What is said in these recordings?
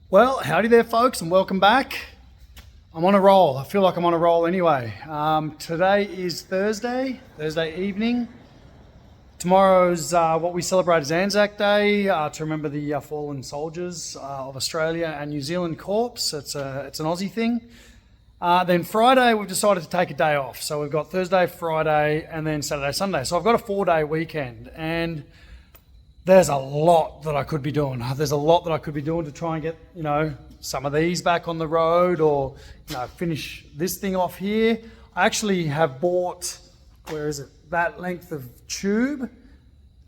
Well, howdy there, folks, and welcome back. I'm on a roll. I feel like I'm on a roll anyway. Today is Thursday evening. Tomorrow's what we celebrate as Anzac Day to remember the fallen soldiers of Australia and New Zealand Corps. It's an Aussie thing. Then Friday, we've decided to take a day off. So we've got Thursday, Friday, and then Saturday, Sunday. So I've got a 4-day weekend, and there's a lot that I could be doing. There's a lot that I could be doing to try and get, some of these back on the road or, finish this thing off here. I actually have bought, that length of tube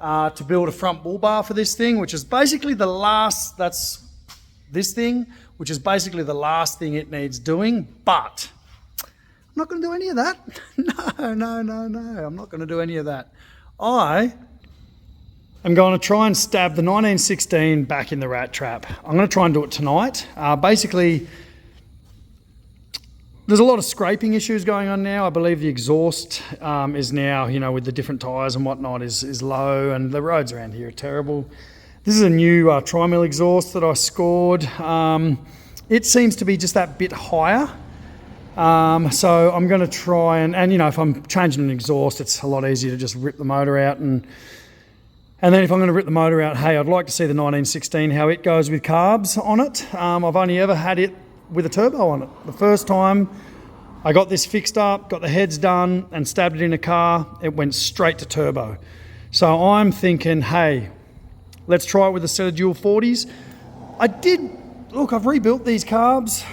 to build a front bull bar for this thing, which is basically the last thing it needs doing, but I'm not going to do any of that. No, I'm not going to do any of that. I'm going to try and stab the 1916 back in the rat trap. I'm going to try and do it tonight. Basically, there's a lot of scraping issues going on now. I believe the exhaust is now, with the different tyres and whatnot, is low, and the roads around here are terrible. This is a new tri-mill exhaust that I scored. It seems to be just that bit higher. So I'm going to try and if I'm changing an exhaust, it's a lot easier to just rip the motor out and then if I'm going to rip the motor out, hey, I'd like to see the 1916, how it goes with carbs on it. I've only ever had it with a turbo on it. The first time I got this fixed up, got the heads done and stabbed it in a car, it went straight to turbo. So I'm thinking, hey, let's try it with a set of dual 40s. I've rebuilt these carbs.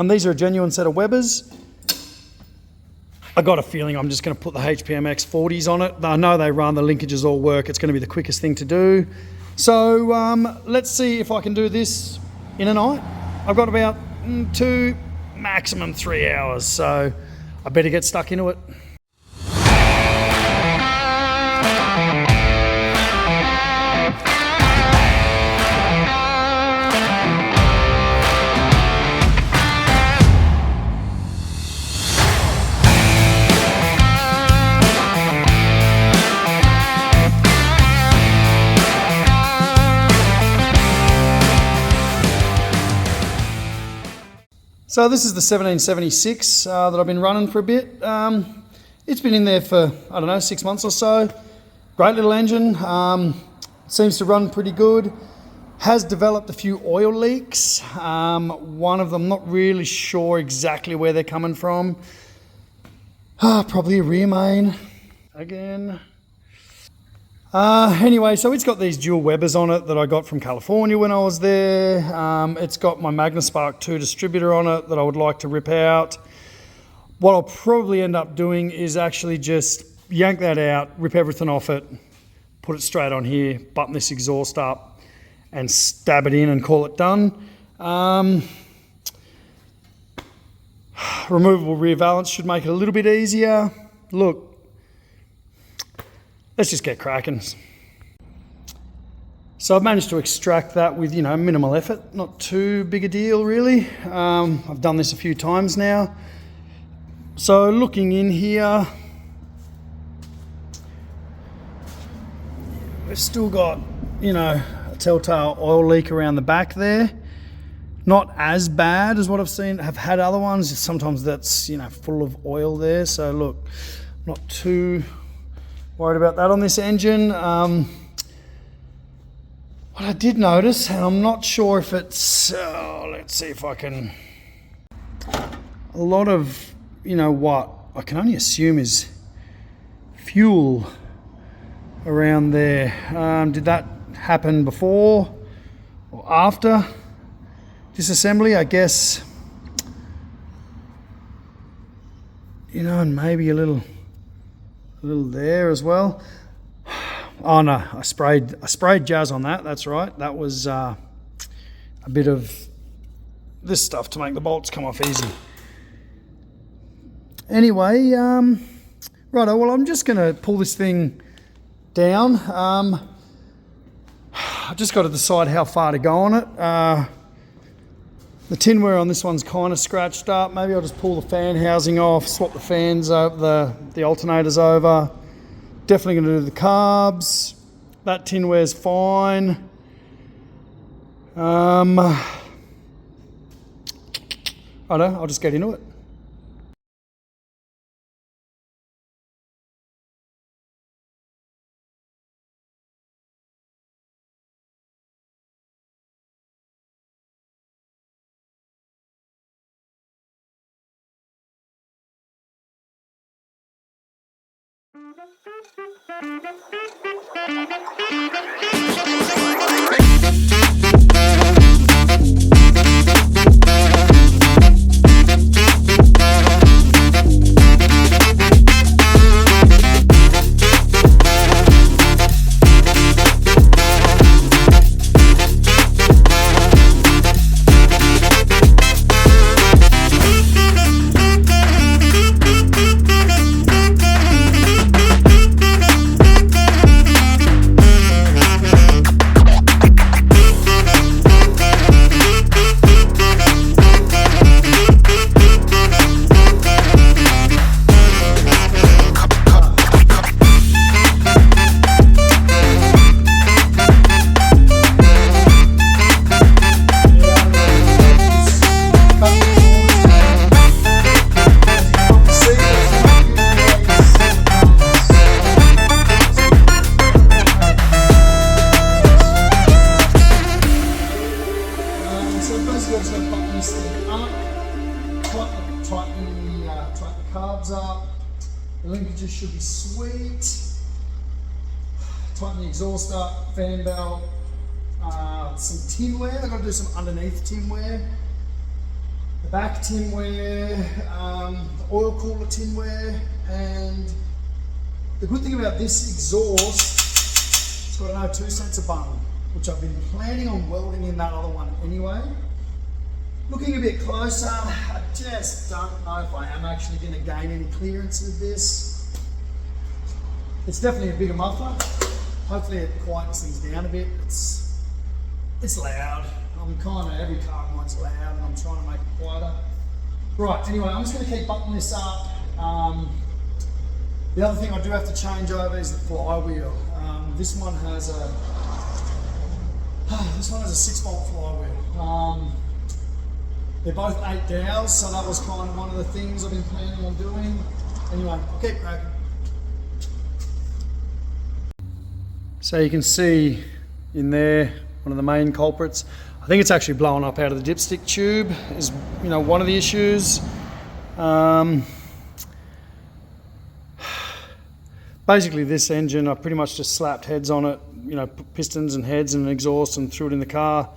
These are a genuine set of Webers. I got a feeling I'm just going to put the HPMX 40s on it. I know they run, the linkages all work. It's going to be the quickest thing to do. So let's see if I can do this in a night. I've got about 2, maximum 3 hours. So I better get stuck into it. So this is the 1776 that I've been running for a bit. It's been in there for, 6 months or so. Great little engine, seems to run pretty good. Has developed a few oil leaks. One of them, not really sure exactly where they're coming from. Probably a rear main again. Anyway, so it's got these dual Webers on it that I got from California when I was there. It's got my MagnaSpark 2 distributor on it that I would like to rip out. What I'll probably end up doing is actually just yank that out, rip everything off it, put it straight on here, button this exhaust up and stab it in and call it done. Removable rear valance should make it a little bit easier. Look, let's just get cracking. So I've managed to extract that with, minimal effort. Not too big a deal, really. I've done this a few times now. So looking in here, we've still got, a telltale oil leak around the back there. Not as bad as what have had other ones. Sometimes that's, full of oil there. So look, not too worried about that on this engine. What I did notice, and I'm not sure if it's, let's see if I can, a lot of, what I can only assume is fuel around there. Did that happen before or after disassembly? I guess, and maybe a little there as well. Oh no, I sprayed Jazz on that. That's right. That was a bit of this stuff to make the bolts come off easy. Anyway, righto. Well, I'm just going to pull this thing down. I've just got to decide how far to go on it. The tinware on this one's kind of scratched up. Maybe I'll just pull the fan housing off, swap the fans over, the alternators over. Definitely going to do the carbs. That tinware's fine. I don't know, I'll just get into it. Tighten the carbs up. The linkages should be sweet. Tighten the exhaust up, fan belt, some tin wear. I've got to do some underneath tin wear. The back tin wear, the oil cooler tin wear, and the good thing about this exhaust, it's got an O2 sensor button, which I've been planning on welding in that other one anyway. Looking a bit closer, I just don't know if I am actually going to gain any clearance with this. It's definitely a bigger muffler. Hopefully it quietens things down a bit. It's loud. Every car mine's loud and I'm trying to make it quieter. Right, anyway, I'm just going to keep buttoning this up. The other thing I do have to change over is the flywheel. This one has a 6-bolt flywheel. They're both 8 dowels, so that was kind of one of the things I've been planning on doing. Anyway, I'll keep cracking. So you can see in there, one of the main culprits. I think it's actually blowing up out of the dipstick tube is, one of the issues. Basically this engine, I pretty much just slapped heads on it, pistons and heads and exhaust and threw it in the car.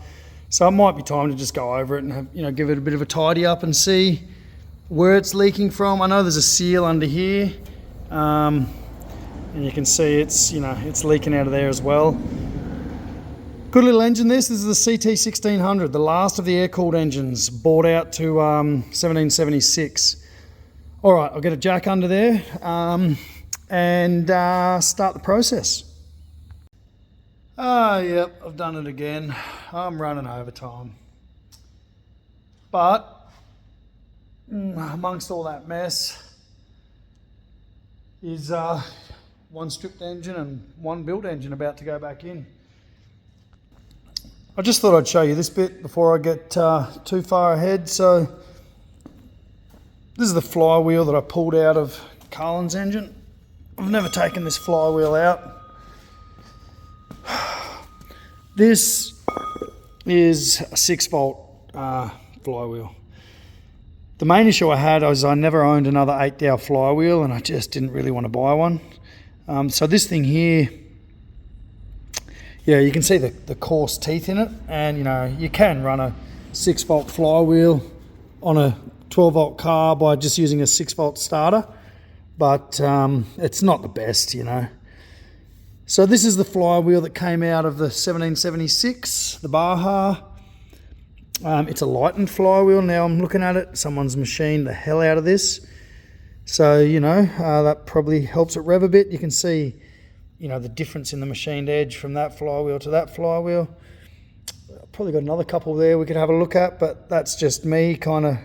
So it might be time to just go over it and have, give it a bit of a tidy up and see where it's leaking from. I know there's a seal under here, and you can see it's leaking out of there as well. Good little engine this. This is the CT1600, the last of the air-cooled engines, bought out to 1776. All right, I'll get a jack under there and start the process. Yep, I've done it again. I'm running overtime. But amongst all that mess is one stripped engine and one built engine about to go back in. I just thought I'd show you this bit before I get too far ahead. So this is the flywheel that I pulled out of Carlin's engine. I've never taken this flywheel out. This is a 6-bolt flywheel. The main issue I had was I never owned another 8-dowel flywheel and I just didn't really want to buy one. So this thing here, yeah, you can see the coarse teeth in it, and you can run a 6-volt flywheel on a 12-volt car by just using a 6-volt starter, but it's not the best, So this is the flywheel that came out of the 1776, the Baja. It's a lightened flywheel. Now I'm looking at it, someone's machined the hell out of this. So, that probably helps it rev a bit. You can see, the difference in the machined edge from that flywheel to that flywheel. Probably got another couple there we could have a look at, but that's just me kind of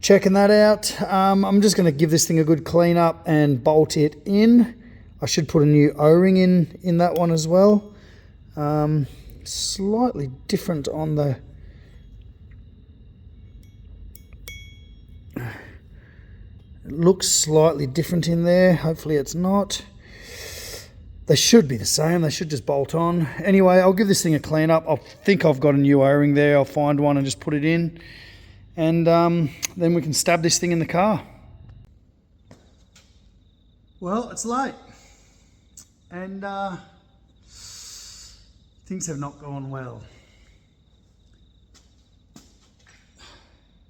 checking that out. I'm just going to give this thing a good clean up and bolt it in. I should put a new O-ring in that one as well. slightly different on the... It looks slightly different in there. Hopefully it's not. They should be the same. They should just bolt on. Anyway, I'll give this thing a clean up. I think I've got a new O-ring there. I'll find one and just put it in. And then we can stab this thing in the car. Well, it's late. And things have not gone well.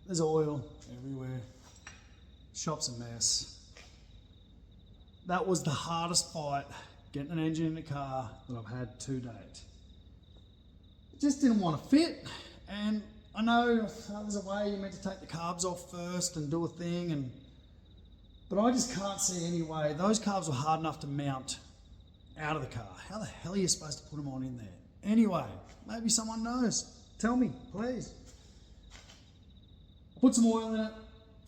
There's oil everywhere. Shop's a mess. That was the hardest fight, getting an engine in the car, that I've had to date. It just didn't want to fit, and I know there's a way you're meant to take the carbs off first and do a thing, but I just can't see any way. Those carbs were hard enough to mount out of the car. How the hell are you supposed to put them on in there? Anyway, maybe someone knows. Tell me, please. I put some oil in it.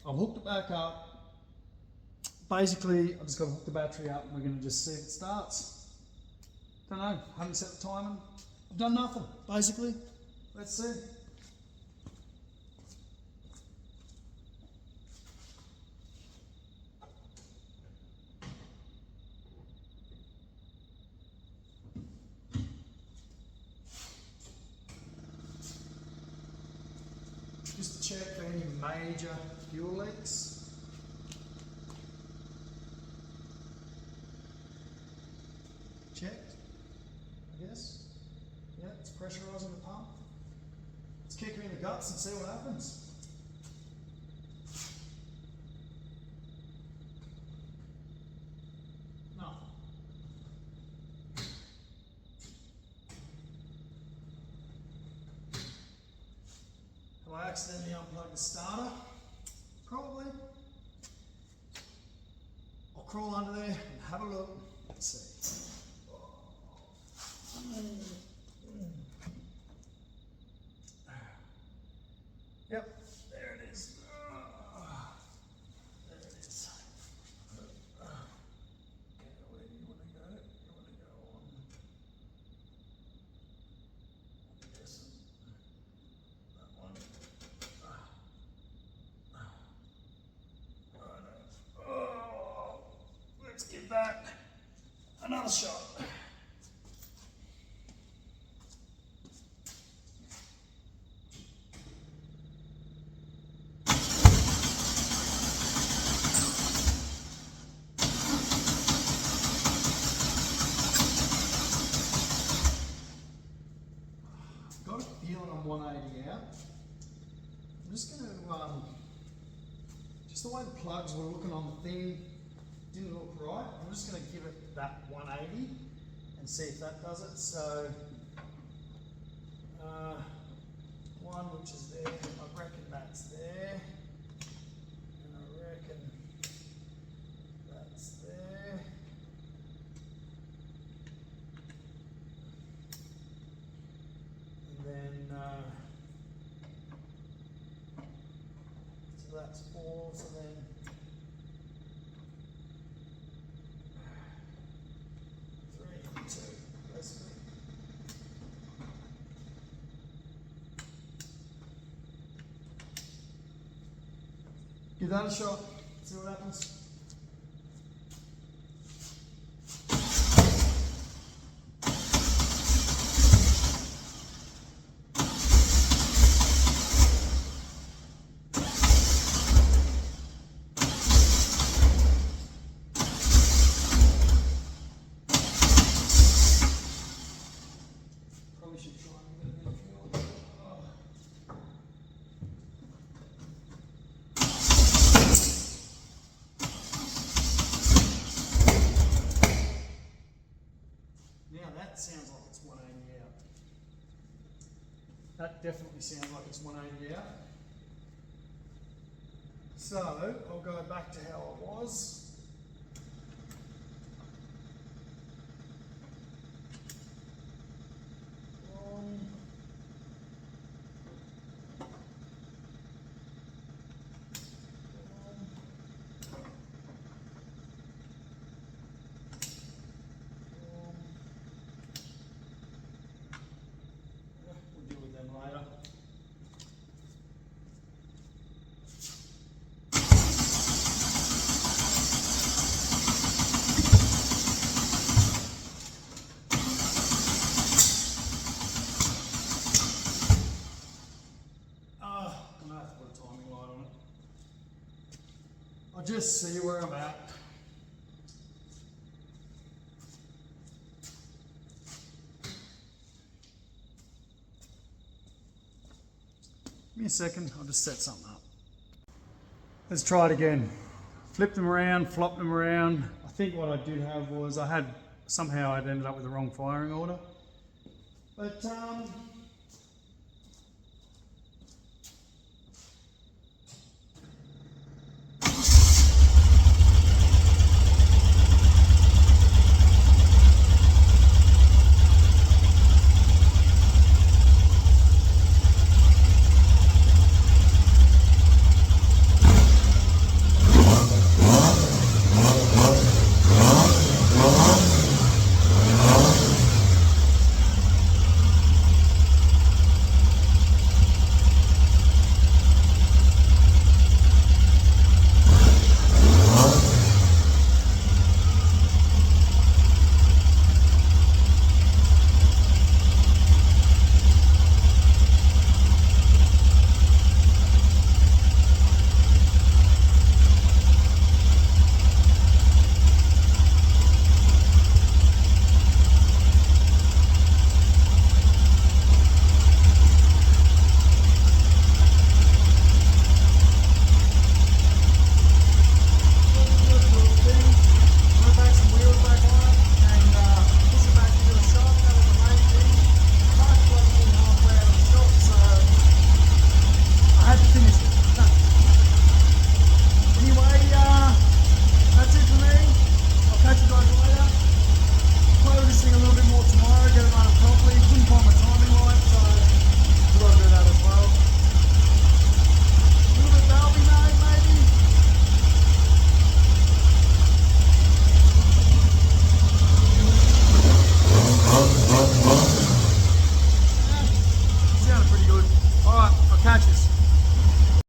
I've hooked it back up. Basically, I've just got to hook the battery up and we're going to just see if it starts. Don't know, haven't set the timing. I've done nothing, basically. Let's see. Just to check for any major fuel leaks. Checked, I guess. Yeah, it's pressurising the pump. Let's kick her in the guts and see what happens. Nothing. Have I accidentally unplugged the starter? Probably. I'll crawl under there and have a look. Let's see. Yep, there it is. There it is. Okay, where do you want to go? You want to go on. I'm guessing that one. Righto. Oh, let's give that another shot. Got a feeling I'm 180 out. I'm just going to, just the way the plugs were looking on the thing didn't look right. I'm just going to give it that 180 and see if that does it. So, one which is there, I reckon that's there. And I reckon that's there. And then, so that's 4, so then 3 and 2, basically. Give that a shot, see what happens. Probably should try and get a bit of fuel. Now that sounds like it's 180 out. That definitely sounds like it's 180 out. So I'll go back to how it was. just see where I'm at. Give me a second, I'll just set something up. Let's try it again. Flip them around, flop them around. I think what I did have was somehow I'd ended up with the wrong firing order. But